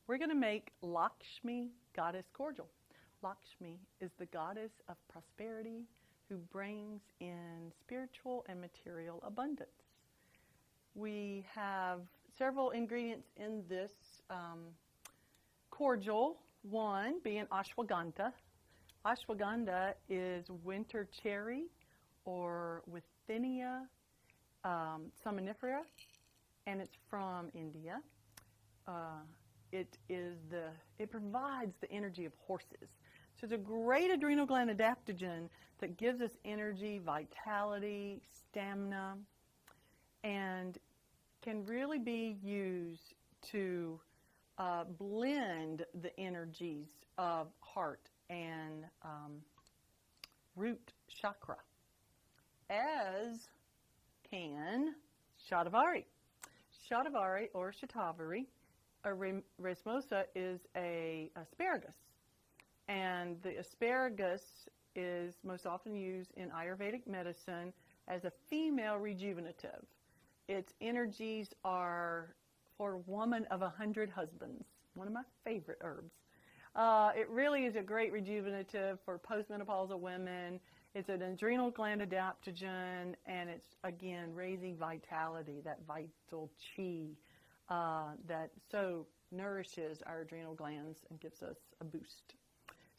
we're going to make Lakshmi Goddess Cordial. Lakshmi is the goddess of prosperity who brings in spiritual and material abundance. We have several ingredients in this cordial, one being ashwagandha. Ashwagandha is winter cherry or Withinia somnifera, and it's from India. It provides the energy of horses. So it's a great adrenal gland adaptogen that gives us energy, vitality, stamina, and can really be used to blend the energies of heart and root chakra, as can shatavari. Shatavari or shatavari, racemosa, is a asparagus. And the asparagus is most often used in Ayurvedic medicine as a female rejuvenative. Its energies are for a woman of 100 husbands, one of my favorite herbs. It really is a great rejuvenative for postmenopausal women. It's an adrenal gland adaptogen, and it's, again, raising vitality, that vital chi that so nourishes our adrenal glands and gives us a boost.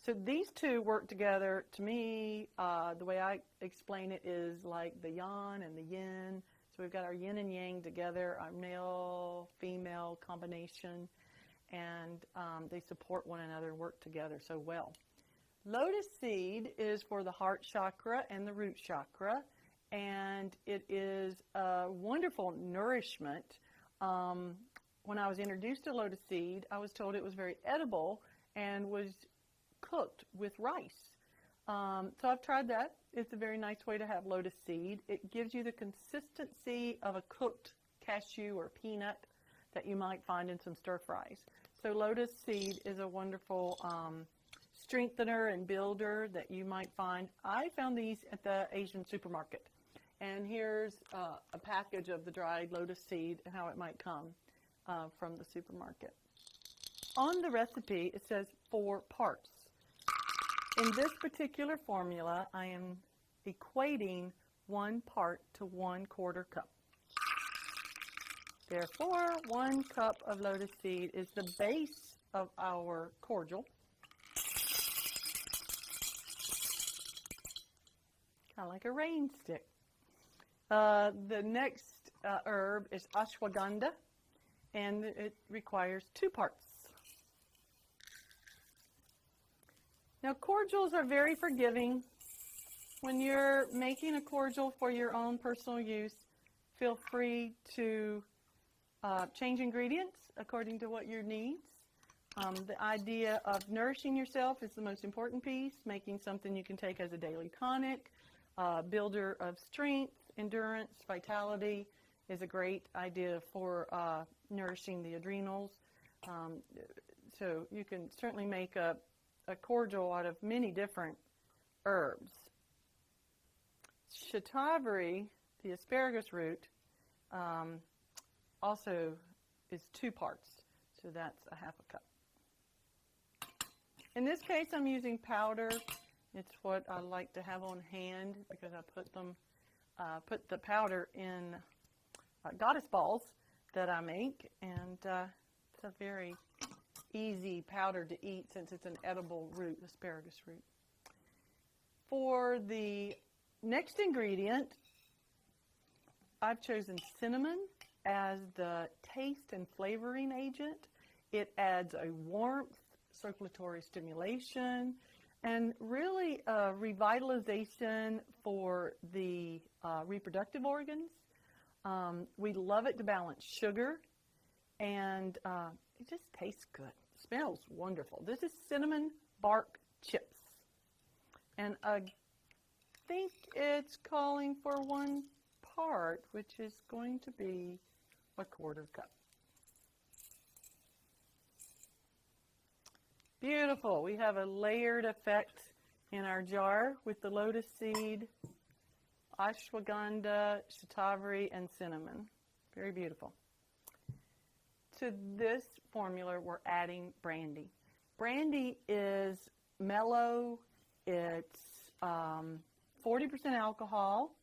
So these two work together. To me, the way I explain it is like the yang and the yin. So we've got our yin and yang together, our male-female combination, and they support one another and work together so well. Lotus seed is for the heart chakra and the root chakra, and it is a wonderful nourishment. When I was introduced to lotus seed, I was told it was very edible and was cooked with rice. So I've tried that. It's a very nice way to have lotus seed. It gives you the consistency of a cooked cashew or peanut that you might find in some stir fries. So lotus seed is a wonderful strengthener and builder that you might find. I found these at the Asian supermarket. And here's a package of the dried lotus seed and how it might come from the supermarket. On the recipe, it says 4 parts. In this particular formula, I am equating 1 part to 1/4 cup. Therefore, 1 cup of lotus seed is the base of our cordial. Kind of like a rain stick. The next herb is ashwagandha, and it requires 2 parts. Now, cordials are very forgiving. When you're making a cordial for your own personal use, feel free to change ingredients according to what your needs. The idea of nourishing yourself is the most important piece, making something you can take as a daily tonic, builder of strength, endurance, vitality is a great idea for nourishing the adrenals. So you can certainly make a cordial out of many different herbs. Shatavari, the asparagus root, also is 2 parts, so that's a 1/2 cup. In this case, I'm using powder. It's what I like to have on hand because I put the powder in goddess balls that I make, and it's a very easy powder to eat since it's an edible root, asparagus root. For the next ingredient, I've chosen cinnamon as the taste and flavoring agent. It adds a warmth, circulatory stimulation, and really a revitalization for the reproductive organs. We love it to balance sugar, and it just tastes good. It smells wonderful. This is cinnamon bark chips, and I think it's calling for 1 part, which is going to be a 1/4 cup. Beautiful. We have a layered effect in our jar with the lotus seed, ashwagandha, shatavari, and cinnamon. Very beautiful. to this formula, we're adding brandy. Brandy is mellow. It's 40% alcohol.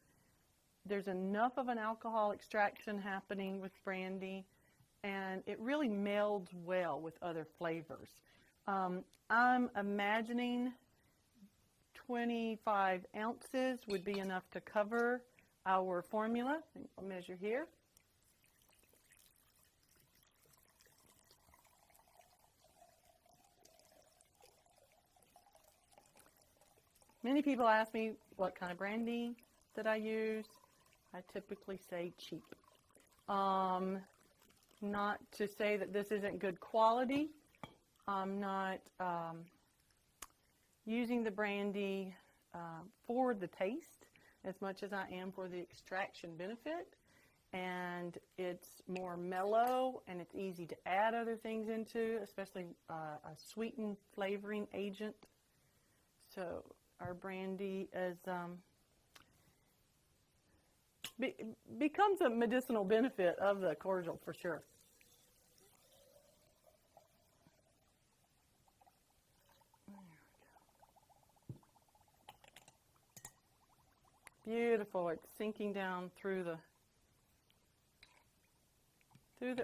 There's enough of an alcohol extraction happening with brandy, and it really melds well with other flavors. I'm imagining 25 ounces would be enough to cover our formula. I'll measure here. Many people ask me what kind of brandy that I use. I typically say cheap. Not to say that this isn't good quality. I'm not using the brandy for the taste as much as I am for the extraction benefit. And it's more mellow, and it's easy to add other things into, especially a sweetened flavoring agent. So our brandy is becomes a medicinal benefit of the cordial for sure. Beautiful. It's sinking down through the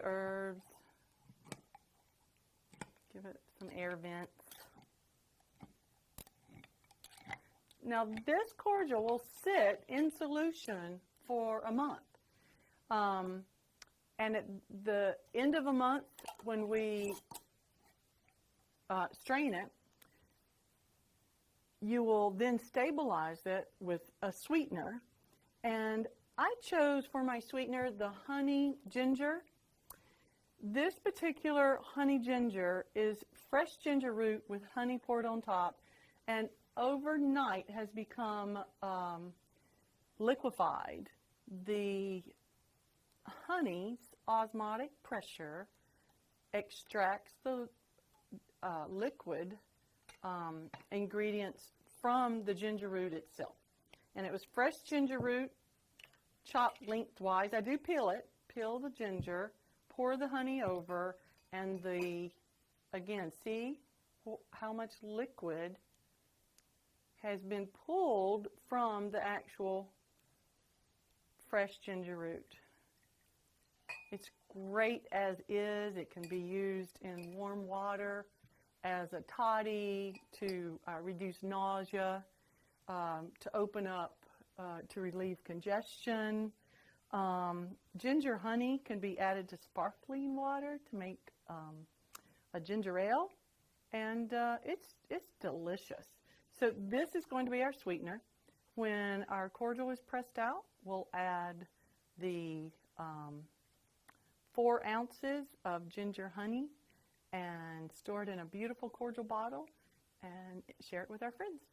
herbs. Give it some air vents. Now this cordial will sit in solution for a month. And at the end of a month, when we strain it, you will then stabilize it with a sweetener. And I chose for my sweetener the honey ginger. This particular honey ginger is fresh ginger root with honey poured on top, and overnight has become liquefied. The honey's osmotic pressure extracts the liquid ingredients from the ginger root itself. And it was fresh ginger root, chopped lengthwise. I do peel it, peel the ginger, pour the honey over, and again, see how much liquid has been pulled from the actual fresh ginger root. It's great as is. It can be used in warm water as a toddy to reduce nausea, to open up, to relieve congestion. Ginger honey can be added to sparkling water to make a ginger ale, and it's delicious. So this is going to be our sweetener. When our cordial is pressed out, we'll add the 4 ounces of ginger honey and store it in a beautiful cordial bottle and share it with our friends.